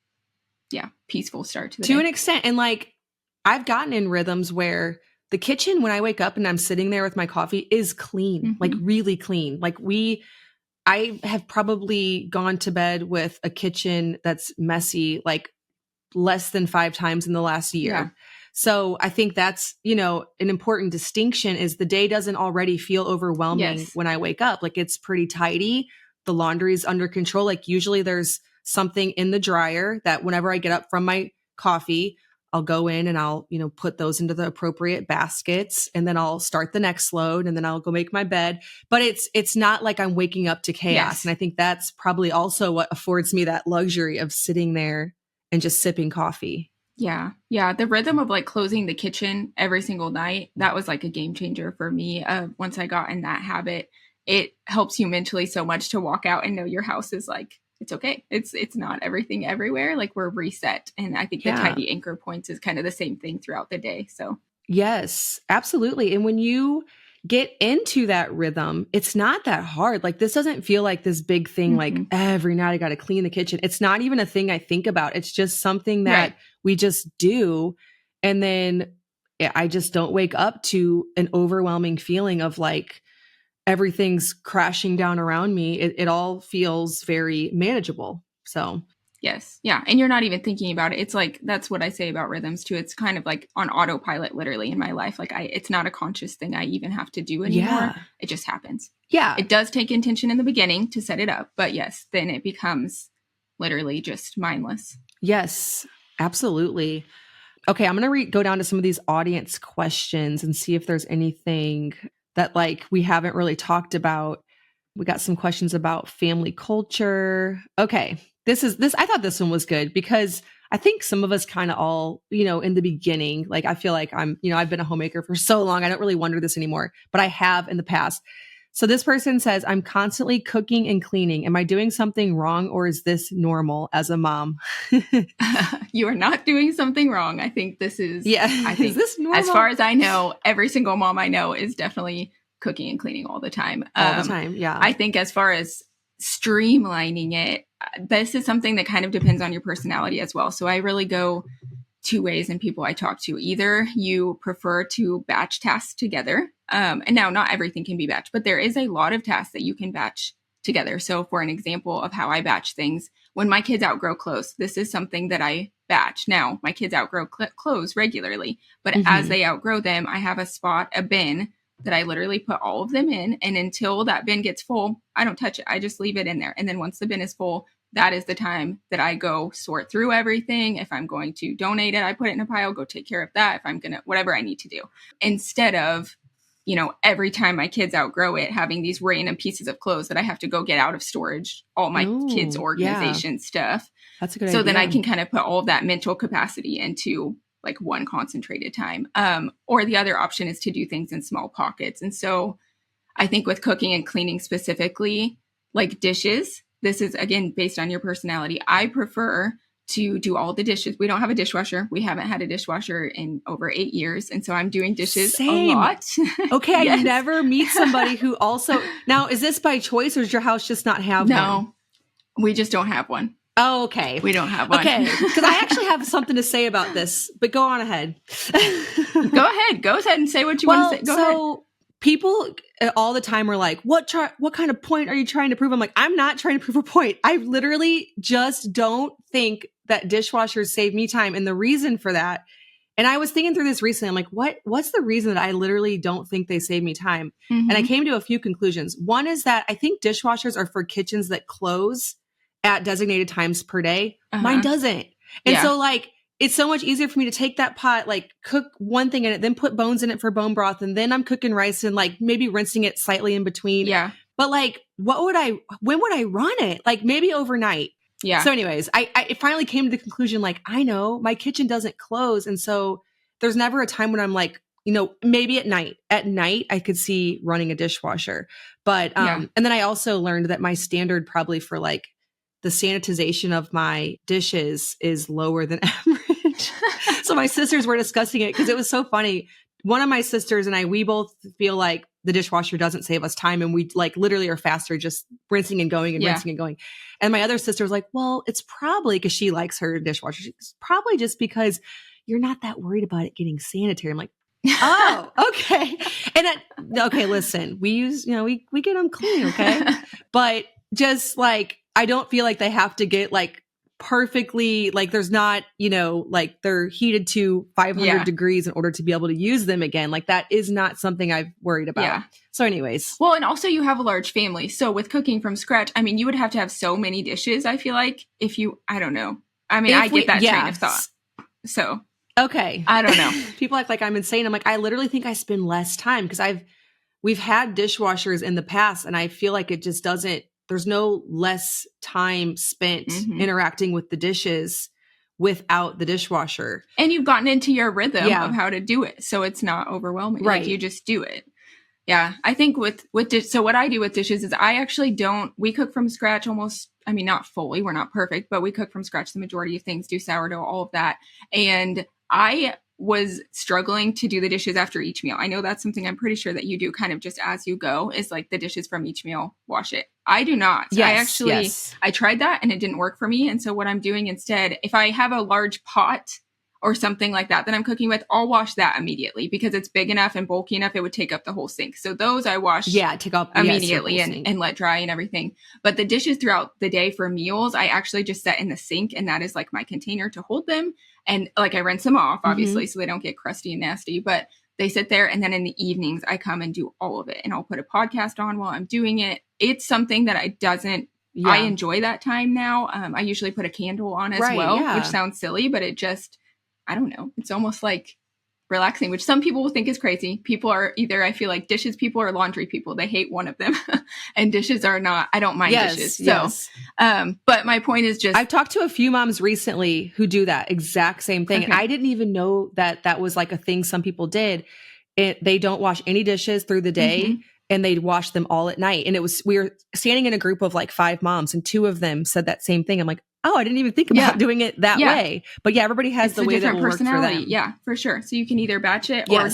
peaceful start to the day. To an extent. And like I've gotten in rhythms where the kitchen, when I wake up and I'm sitting there with my coffee, is clean, like really clean. Like I have probably gone to bed with a kitchen that's messy, like less than 5 times in the last year. Yeah. So I think that's, an important distinction is the day doesn't already feel overwhelming when I wake up. Like it's pretty tidy. The laundry is under control. Like usually there's something in the dryer that whenever I get up from my coffee, I'll go in and I'll, put those into the appropriate baskets and then I'll start the next load and then I'll go make my bed. But it's not like I'm waking up to chaos. Yes. And I think that's probably also what affords me that luxury of sitting there and just sipping coffee. Yeah. Yeah. The rhythm of like closing the kitchen every single night, that was like a game changer for me. Once I got in that habit, it helps you mentally so much to walk out and know your house is like, it's okay. It's not everything everywhere. Like we're reset. And I think the tidy anchor points is kind of the same thing throughout the day. So yes, absolutely. And when you get into that rhythm, it's not that hard. Like this doesn't feel like this big thing, like every night I got to clean the kitchen. It's not even a thing I think about. It's just something that we just do. And then I just don't wake up to an overwhelming feeling of like everything's crashing down around me. It all feels very manageable. So Yes. Yeah. And you're not even thinking about it. It's like, that's what I say about rhythms too. It's kind of like on autopilot, literally in my life. Like it's not a conscious thing I even have to do anymore. Yeah. It just happens. Yeah. It does take intention in the beginning to set it up, but yes, then it becomes literally just mindless. Yes, absolutely. Okay. I'm going to go down to some of these audience questions and see if there's anything that like we haven't really talked about. We got some questions about family culture. Okay. This I thought this one was good because I think some of us kind of all, in the beginning, like I feel like I've been a homemaker for so long. I don't really wonder this anymore, but I have in the past. So this person says, I'm constantly cooking and cleaning. Am I doing something wrong or is this normal as a mom? You are not doing something wrong. I think this is, I think is this normal? As far as I know, every single mom I know is definitely cooking and cleaning all the time. All the time. Yeah. I think as far as streamlining it, this is something that kind of depends on your personality as well. So I really go two ways in people I talk to. Either you prefer to batch tasks together. And now not everything can be batch, but there is a lot of tasks that you can batch together. So for an example of how I batch things, when my kids outgrow clothes, this is something that I batch. Now my kids outgrow clothes regularly, but as they outgrow them, I have a bin that I literally put all of them in. And until that bin gets full, I don't touch it. I just leave it in there. And then once the bin is full, that is the time that I go sort through everything. If I'm going to donate it, I put it in a pile, go take care of that. If I'm going to, whatever I need to do. Instead of, every time my kids outgrow it, having these random pieces of clothes that I have to go get out of storage, all my kids' organization stuff. That's a good idea. So then I can kind of put all of that mental capacity into like one concentrated time. Or the other option is to do things in small pockets. And so I think with cooking and cleaning specifically, like dishes, this is again, based on your personality. I prefer to do all the dishes. We don't have a dishwasher. We haven't had a dishwasher in over 8 years. And so I'm doing dishes a lot. Okay. Yes. I never meet somebody who also, now is this by choice or does your house just not have one? No, we just don't have one. Oh, okay. We don't have one. Okay. Because I actually have something to say about this, but go on ahead. Go ahead and say what you want to say. Go ahead. People all the time are like, what kind of point are you trying to prove? I'm like, I'm not trying to prove a point. I literally just don't think that dishwashers save me time. And the reason for that, and I was thinking through this recently, I'm like, what's the reason that I literally don't think they save me time? And I came to a few conclusions. One is that I think dishwashers are for kitchens that close at designated times per day. Mine doesn't. And so like, it's so much easier for me to take that pot, like cook one thing in it, then put bones in it for bone broth. And then I'm cooking rice and like maybe rinsing it slightly in between. Yeah. But like, when would I run it? Like maybe overnight. Yeah. So anyways, I finally came to the conclusion, like, I know my kitchen doesn't close. And so there's never a time when I'm like, maybe at night I could see running a dishwasher. But, and then I also learned that my standard probably for like the sanitization of my dishes is lower than average. So my sisters were discussing it because it was so funny. One of my sisters and I, we both feel like the dishwasher doesn't save us time. And we like literally are faster just rinsing and going and rinsing and going. And my other sister was like, well, it's probably because she likes her dishwasher. It's probably just because you're not that worried about it getting sanitary. I'm like, oh, okay. And okay, listen, we use, we get them clean. Okay. But just like, I don't feel like they have to get like perfectly, like there's not, like they're heated to 500 degrees in order to be able to use them again. Like that is not something I've worried about. Yeah. So anyways. Well, and also you have a large family. So with cooking from scratch, I mean, you would have to have so many dishes, I feel like, I don't know. I mean, I get that train of thought. So. Okay. I don't know. People act like I'm insane. I'm like, I literally think I spend less time because we've had dishwashers in the past and I feel like it just doesn't, there's no less time spent interacting with the dishes without the dishwasher. And you've gotten into your rhythm of how to do it. So it's not overwhelming. Right. Like you just do it. Yeah. I think so what I do with dishes is I actually we cook from scratch almost, I mean, not fully, we're not perfect, but we cook from scratch the majority of things, do sourdough, all of that. And I was struggling to do the dishes after each meal. I know that's something I'm pretty sure that you do kind of just as you go is like the dishes from each meal, wash it. I do not. I tried that and it didn't work for me. And so what I'm doing instead, if I have a large pot, or something like that I'm cooking with, I'll wash that immediately because it's big enough and bulky enough. It would take up the whole sink. So those I wash take up immediately and let dry and everything. But the dishes throughout the day for meals, I actually just set in the sink, and that is like my container to hold them. And like I rinse them off, obviously, so they don't get crusty and nasty, but they sit there. And then in the evenings, I come and do all of it, and I'll put a podcast on while I'm doing it. It's something that I enjoy that time now. I usually put a candle on as well, which sounds silly, but it just, I don't know. It's almost like relaxing, which some people will think is crazy. People are either, I feel like, dishes people or laundry people. They hate one of them. And dishes are not, I don't mind dishes. So, but my point is just, I've talked to a few moms recently who do that exact same thing. Okay. And I didn't even know that was like a thing some people did. They don't wash any dishes through the day. And they'd wash them all at night. And we were standing in a group of like 5 moms, and 2 of them said that same thing. I'm like, oh, I didn't even think about doing it that way. But everybody has the way that will work for them. Yeah, for sure. So you can either batch it or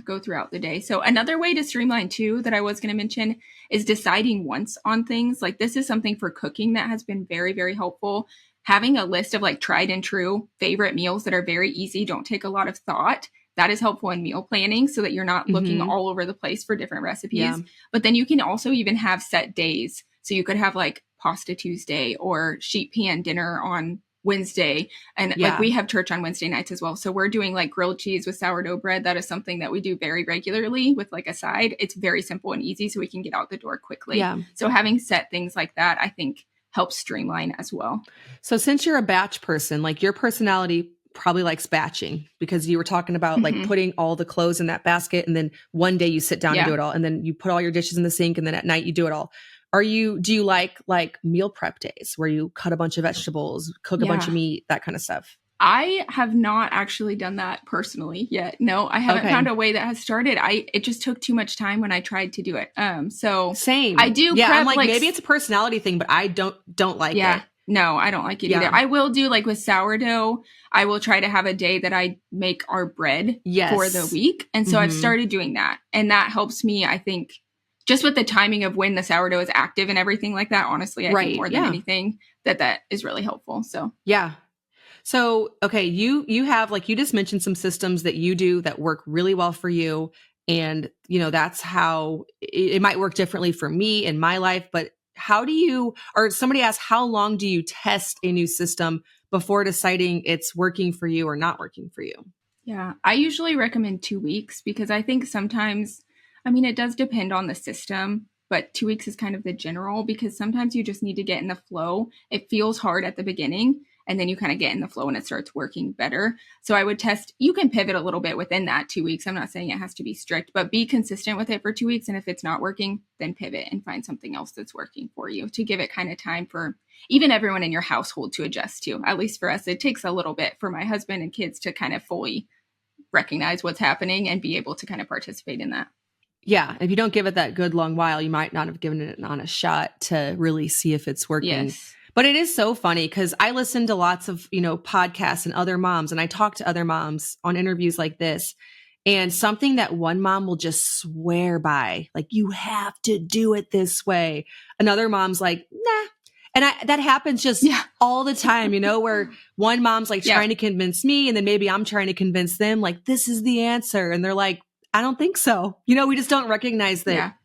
go throughout the day. So another way to streamline too that I was going to mention is deciding once on things. Like this is something for cooking that has been very, very helpful. Having a list of like tried and true favorite meals that are very easy, don't take a lot of thought. That is helpful in meal planning so that you're not looking all over the place for different recipes. Yeah. But then you can also even have set days. So you could have like pasta Tuesday or sheet pan dinner on Wednesday. And like we have church on Wednesday nights as well. So we're doing like grilled cheese with sourdough bread. That is something that we do very regularly with like a side. It's very simple and easy so we can get out the door quickly. Yeah. So having set things like that, I think helps streamline as well. So since you're a batch person, like your personality probably likes batching, because you were talking about like putting all the clothes in that basket, and then one day you sit down and do it all, and then you put all your dishes in the sink, and then at night you do it all. Do you like meal prep days where you cut a bunch of vegetables, cook a bunch of meat, that kind of stuff? I have not actually done that personally yet. No, I haven't found a way that has started. It just took too much time when I tried to do it. So same. I do. Yeah, prep, I'm like maybe it's a personality thing, but I don't like it. No, I don't like it either. I will do like with sourdough, I will try to have a day that I make our bread for the week. And so I've started doing that. And that helps me, I think, just with the timing of when the sourdough is active and everything like that. Honestly, I think more than anything that is really helpful. So, So, okay, you have, like, you just mentioned some systems that you do that work really well for you. And, that's how it might work differently for me in my life, but or somebody asked, how long do you test a new system before deciding it's working for you or not working for you? Yeah, I usually recommend 2 weeks because I think sometimes, it does depend on the system, but 2 weeks is kind of the general because sometimes you just need to get in the flow. It feels hard at the beginning, and then you kind of get in the flow and it starts working better. So I would test, you can pivot a little bit within that 2 weeks. I'm not saying it has to be strict, but be consistent with it for 2 weeks. And if it's not working, then pivot and find something else that's working for you to give it kind of time for even everyone in your household to adjust to. At least for us, it takes a little bit for my husband and kids to kind of fully recognize what's happening and be able to kind of participate in that. Yeah. If you don't give it that good long while, you might not have given it an honest shot to really see if it's working. Yes. But it is so funny because I listen to lots of, podcasts and other moms, and I talk to other moms on interviews like this. And something that one mom will just swear by, like, you have to do it this way. Another mom's like, nah. And that happens just all the time, where one mom's like trying to convince me, and then maybe I'm trying to convince them, like, this is the answer. And they're like, I don't think so. We just don't recognize that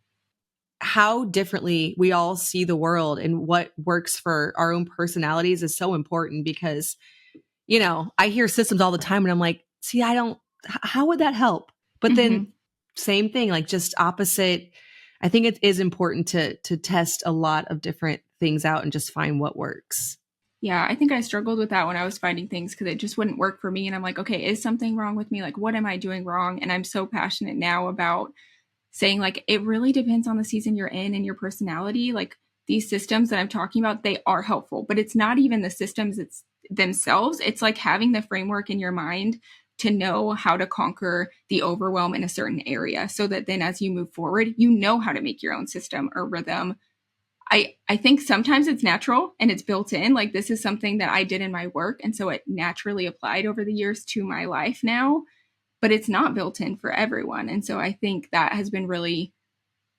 how differently we all see the world and what works for our own personalities is so important because, I hear systems all the time and I'm like, see, how would that help? But then same thing, like just opposite. I think it is important to test a lot of different things out and just find what works. Yeah, I think I struggled with that when I was finding things because it just wouldn't work for me. And I'm like, okay, is something wrong with me? Like, what am I doing wrong? And I'm so passionate now about saying, like, it really depends on the season you're in and your personality. Like, these systems that I'm talking about, they are helpful, but it's not even the systems themselves. It's like having the framework in your mind to know how to conquer the overwhelm in a certain area so that then as you move forward, you know how to make your own system or rhythm. I think sometimes it's natural and it's built in. Like, this is something that I did in my work. And so it naturally applied over the years to my life now, but it's not built in for everyone. And so I think that has been really,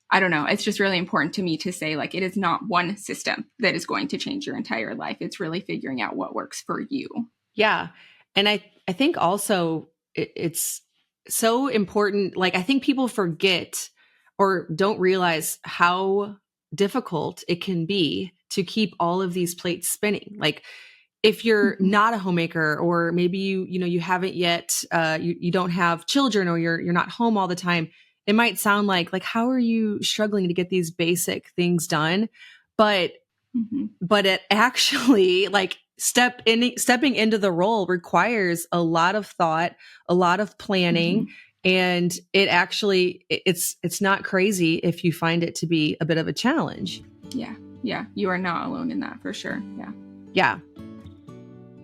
I don't know, it's just really important to me to say, like, it is not one system that is going to change your entire life. It's really figuring out what works for you. Yeah. And I think also it's so important. Like, I think people forget or don't realize how difficult it can be to keep all of these plates spinning. Like, if you're Mhm. not a homemaker, or maybe you haven't yet, you don't have children, or you're not home all the time, it might sound like how are you struggling to get these basic things done? But Mhm. it actually, like, stepping into the role requires a lot of thought, a lot of planning, Mhm. and it actually it's not crazy if you find it to be a bit of a challenge. Yeah. Yeah. You are not alone in that for sure. Yeah. Yeah.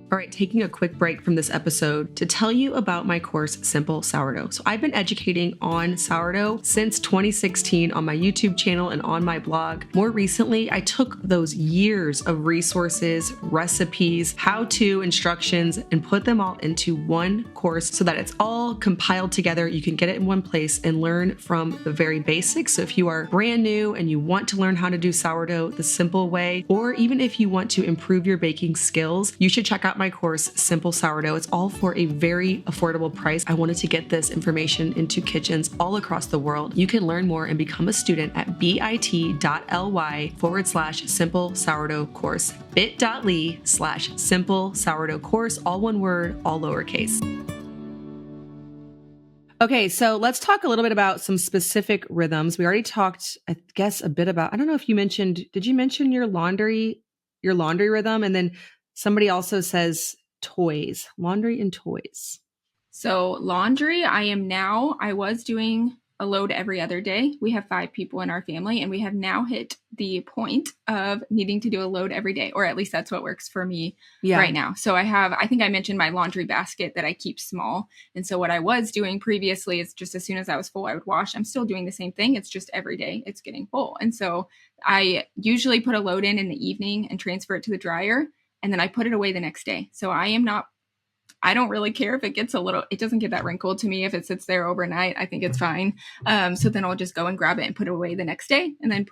All right, taking a quick break from this episode to tell you about my course, Simple Sourdough. So I've been educating on sourdough since 2016 on my YouTube channel and on my blog. More recently, I took those years of resources, recipes, how-to instructions, and put them all into one course so that it's all compiled together. You can get it in one place and learn from the very basics. So if you are brand new and you want to learn how to do sourdough the simple way, or even if you want to improve your baking skills, you should check out my course, Simple Sourdough. It's all for a very affordable price. I wanted to get this information into kitchens all across the world. You can learn more and become a student at bit.ly/simple sourdough course. bit.ly/simple sourdough course, all one word, all lowercase. Okay, so let's talk a little bit about some specific rhythms. We already talked, I guess, a bit about, I don't know if you mentioned, did you mention your laundry rhythm? And then somebody also says toys, laundry and toys. So laundry, I was doing a load every other day. We have 5 people in our family, and we have now hit the point of needing to do a load every day, or at least that's what works for me right now. So I think I mentioned my laundry basket that I keep small. And so what I was doing previously is just as soon as I was full, I would wash. I'm still doing the same thing. It's just every day it's getting full. And so I usually put a load in the evening and transfer it to the dryer. And then I put it away the next day. So I don't really care if it gets it doesn't get that wrinkled to me. If it sits there overnight, I think it's fine. So then I'll just go and grab it and put it away the next day, and then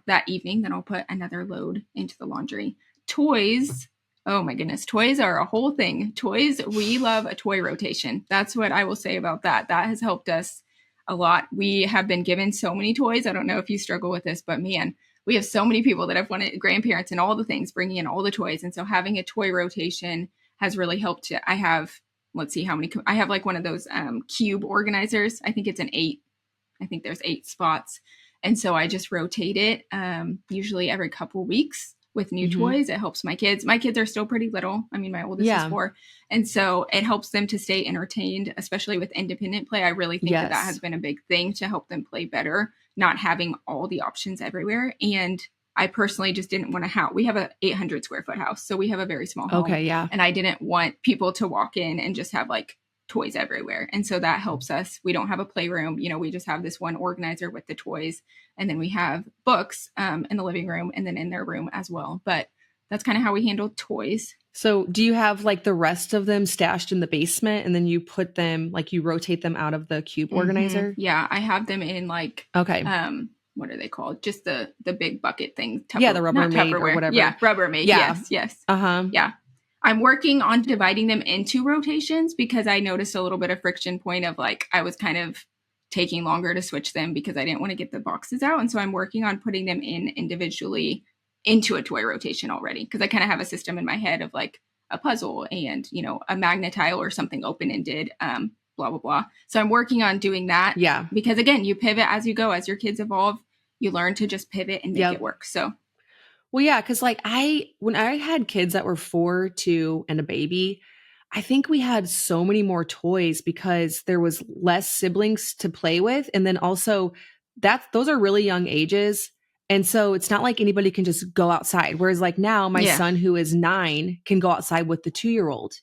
that evening, then I'll put another load into the laundry. Toys. Oh my goodness. Toys are a whole thing. Toys. We love a toy rotation. That's what I will say about that. That has helped us a lot. We have been given so many toys. I don't know if you struggle with this, but man, we have so many people that have wanted grandparents and all the things, bringing in all the toys. And so having a toy rotation has really helped. I have, let's see how many, I have like one of those cube organizers. I think it's an 8. I think there's 8 spots. And so I just rotate it usually every couple weeks with new toys. It helps my kids. My kids are still pretty little. I mean, my oldest is 4. And so it helps them to stay entertained, especially with independent play. I really think that has been a big thing to help them play better, not having all the options everywhere. And I personally just didn't want we have a 800 square foot house. So we have a very small home. Okay, yeah. And I didn't want people to walk in and just have like toys everywhere. And so that helps us. We don't have a playroom. We just have this one organizer with the toys. And then we have books in the living room and then in their room as well. But that's kind of how we handle toys. So do you have like the rest of them stashed in the basement, and then you put them, like, you rotate them out of the cube organizer? Yeah, I have them in like, okay. What are they called? Just the big bucket thing. The Rubbermaid or whatever. Yeah, Rubbermaid. Yeah. Yes. Uh-huh. Yeah. I'm working on dividing them into rotations because I noticed a little bit of friction point of like, I was kind of taking longer to switch them because I didn't want to get the boxes out. And so I'm working on putting them in individually into a toy rotation already, because I kind of have a system in my head of like a puzzle and, a magnetile or something open-ended, blah, blah, blah. So I'm working on doing that. Yeah. Because again, you pivot as you go. As your kids evolve, you learn to just pivot and make it work. So. Well, yeah, because like when I had kids that were 4, 2, and a baby, I think we had so many more toys because there was less siblings to play with. And then also those are really young ages. And so it's not like anybody can just go outside. Whereas like now my son, who is 9, can go outside with the 2-year-old,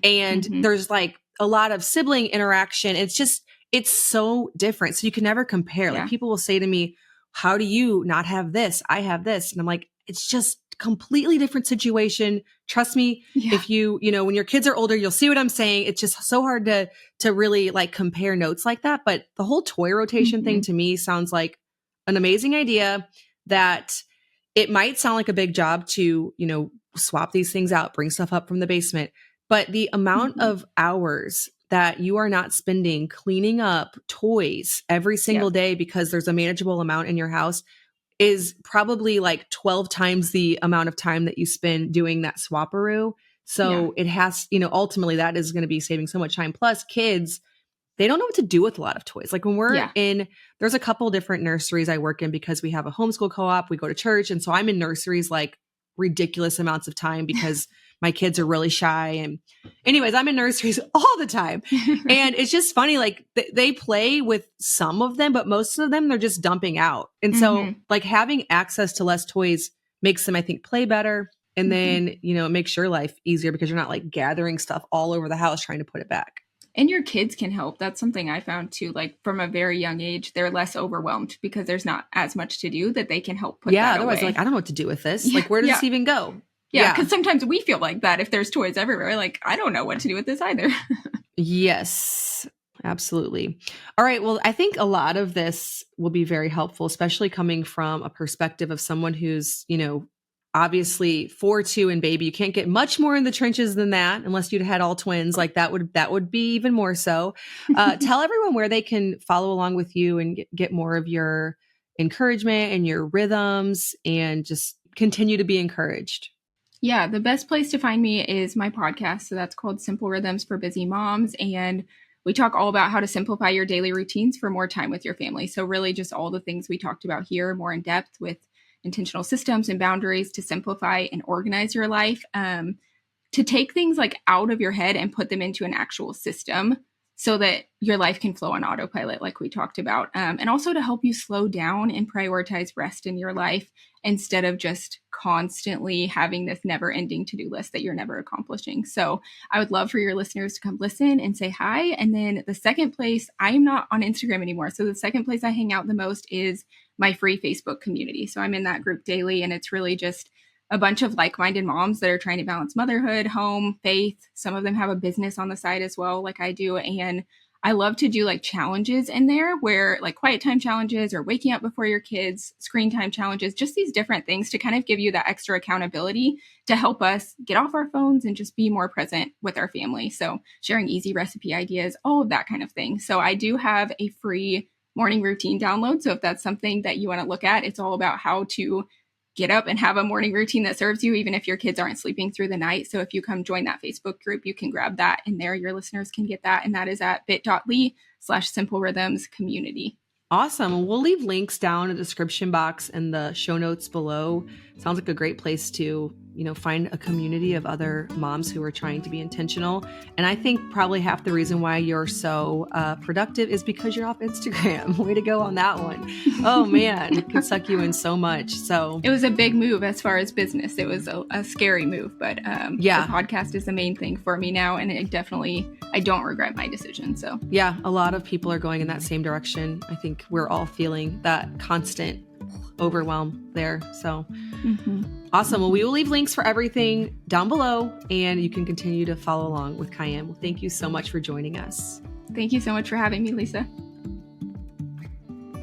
and there's like a lot of sibling interaction. It's so different. So you can never compare. Like people will say to me, how do you not have this? I have this. And I'm like, it's just completely different situation. Trust me, if when your kids are older, you'll see what I'm saying. It's just so hard to really like compare notes like that. But the whole toy rotation thing to me sounds like an amazing idea, that it might sound like a big job to, swap these things out, bring stuff up from the basement. But the amount Mhm. of hours that you are not spending cleaning up toys every single Yep. day because there's a manageable amount in your house is probably like 12 times the amount of time that you spend doing that swaparoo. Yeah. So it has, ultimately that is going to be saving so much time. Plus kids, they don't know what to do with a lot of toys. Like when Yeah. there's a couple different nurseries I work in because we have a homeschool co-op, we go to church. And so I'm in nurseries like ridiculous amounts of time because my kids are really shy. And anyways, I'm in nurseries all the time. And it's just funny, like they play with some of them, but most of them they're just dumping out. And so Mhm. like having access to less toys makes them, I think, play better. And Mhm. then, it makes your life easier because you're not like gathering stuff all over the house trying to put it back. And your kids can help. That's something I found too. Like from a very young age, they're less overwhelmed because there's not as much to do, that they can help put Yeah, that otherwise they're like, away. I don't know what to do with this. Yeah. Like, where does Yeah. this even go? Yeah. Yeah. Because sometimes we feel like that if there's toys everywhere. Like, I don't know what to do with this either. Yes, absolutely. All right. Well, I think a lot of this will be very helpful, especially coming from a perspective of someone who's, obviously 4'2" and baby. You can't get much more in the trenches than that unless you'd had all twins. Like that would be even more so. Tell everyone where they can follow along with you and get more of your encouragement and your rhythms and just continue to be encouraged. Yeah, the best place to find me is my podcast. So that's called Simple Rhythms for Busy Moms. And we talk all about how to simplify your daily routines for more time with your family. So, really, just all the things we talked about here, more in depth with intentional systems and boundaries to simplify and organize your life. To take things like out of your head and put them into an actual system so that your life can flow on autopilot, like we talked about. And also to help you slow down and prioritize rest in your life instead of just constantly having this never ending to do list that you're never accomplishing. So I would love for your listeners to come listen and say hi. And then the second place, I am not on Instagram anymore. So the second place I hang out the most is my free Facebook community. So I'm in that group daily, and it's really just a bunch of like-minded moms that are trying to balance motherhood, home, faith. Some of them have a business on the side as well, like I do. And I love to do like challenges in there where like quiet time challenges or waking up before your kids, screen time challenges, just these different things to kind of give you that extra accountability to help us get off our phones and just be more present with our family. So sharing easy recipe ideas, all of that kind of thing. So I do have a free morning routine download. So if that's something that you want to look at, it's all about how to get up and have a morning routine that serves you, even if your kids aren't sleeping through the night. So if you come join that Facebook group, you can grab that in there. Your listeners can get that. And that is at bit.ly/simple rhythms community. Awesome. We'll leave links down in the description box and the show notes below. Sounds like a great place to, find a community of other moms who are trying to be intentional. And I think probably half the reason why you're so productive is because you're off Instagram. Way to go on that one. Oh man, it can suck you in so much. So it was a big move as far as business. It was a scary move, but yeah, the podcast is the main thing for me now. And I don't regret my decision. So yeah, a lot of people are going in that same direction. I think we're all feeling that constant overwhelm there. So awesome. Well, we will leave links for everything down below, and you can continue to follow along with KyAnn. Well, thank you so much for joining us. Thank you so much for having me, Lisa.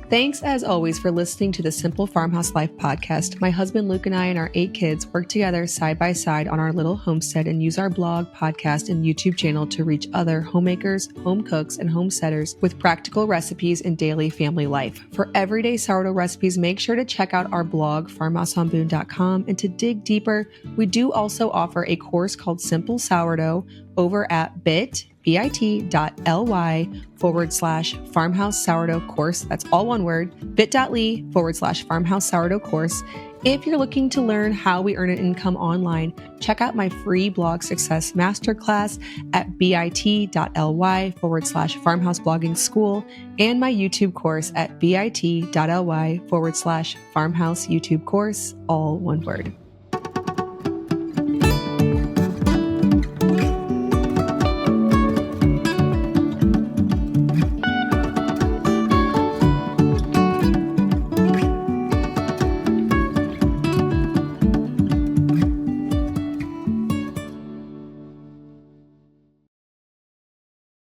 Thanks, as always, for listening to the Simple Farmhouse Life podcast. My husband Luke and I and our 8 kids work together side by side on our little homestead and use our blog, podcast, and YouTube channel to reach other homemakers, home cooks, and homesteaders with practical recipes and daily family life. For everyday sourdough recipes, make sure to check out our blog, farmhouseonboone.com. And to dig deeper, we do also offer a course called Simple Sourdough over at bit.ly/farmhouse sourdough course. That's all one word, bit.ly/farmhouse sourdough course. If you're looking to learn how we earn an income online, check out my free blog success masterclass at bit.ly/farmhouse blogging school and my YouTube course at bit.ly/farmhouse YouTube course, all one word.